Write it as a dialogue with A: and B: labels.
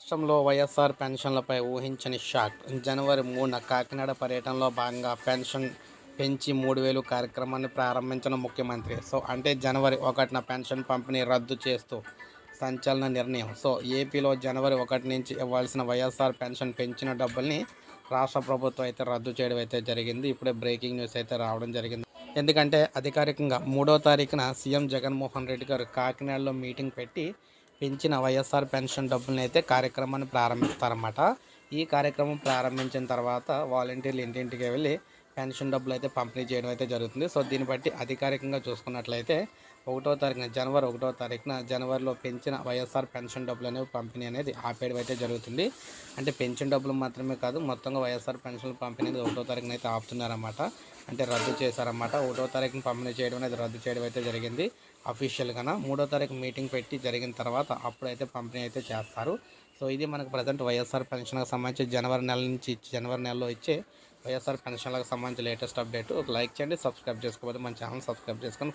A: రాష్ట్రంలో వైఎస్ఆర్ పెన్షన్లపై ఊహించని షాక్. జనవరి 3న కాకినాడ పర్యటనలో భాగంగా పెన్షన్ పెంచి 3,000 కార్యక్రమాన్ని ప్రారంభించిన ముఖ్యమంత్రి. అంటే జనవరి 1న పెన్షన్ పంపిణీ రద్దు చేస్తూ సంచలన నిర్ణయం. ఏపీలో జనవరి 1 నుంచి ఇవ్వాల్సిన వైఎస్ఆర్ పెన్షన్ పెంచిన డబ్బుల్ని రాష్ట్ర ప్రభుత్వం అయితే రద్దు చేయడం అయితే జరిగింది. ఇప్పుడే బ్రేకింగ్ న్యూస్ అయితే రావడం జరిగింది. ఎందుకంటే అధికారికంగా 3వ తారీఖున సీఎం జగన్మోహన్ రెడ్డి గారు కాకినాడలో మీటింగ్ పెట్టి పెంచిన వైఎస్ఆర్ పెన్షన్ డబ్బులను అయితే కార్యక్రమాన్ని ప్రారంభిస్తారన్నమాట. ఈ కార్యక్రమం ప్రారంభించిన తర్వాత వాలంటీర్లు ఇంటింటికి వెళ్ళి పెన్షన్ డబ్బులు అయితే పంపిణీ చేయడం అయితే జరుగుతుంది. దీన్ని బట్టి అధికారికంగా చూసుకున్నట్లయితే జనవరి 1వ తారీఖున జనవరిలో పెంచిన వైఎస్ఆర్ పెన్షన్ డబ్బులు అనేవి పంపిణీ అనేది ఆపేయడం అయితే జరుగుతుంది. అంటే పెన్షన్ డబ్బులు మాత్రమే కాదు, మొత్తంగా వైఎస్ఆర్ పెన్షన్ పంపిణీ 1వ తారీఖున అయితే ఆపుతున్నారన్నమాట. అంటే రద్దు చేశారన్నమాట. 1వ తారీఖున పంపిణీ చేయడం అనేది రద్దు చేయడం అయితే జరిగింది అఫీషియల్గా. 3వ తారీఖు మీటింగ్ పెట్టి జరిగిన తర్వాత అప్పుడైతే పంపిణీ అయితే చేస్తారు. ఇది మనకు ప్రజెంట్ వైఎస్ఆర్ పెన్షన్కి సంబంధించి జనవరి నెలలో ఇచ్చే వైఎస్ఆర్ పెన్షన్లకు సంబంధించి లేటెస్ట్ అప్డేట్. ఒక లైక్ చేయండి, సబ్స్క్రైబ్ చేసుకోకపోతే మన ఛానల్ సబ్స్క్రైబ్ చేసుకొని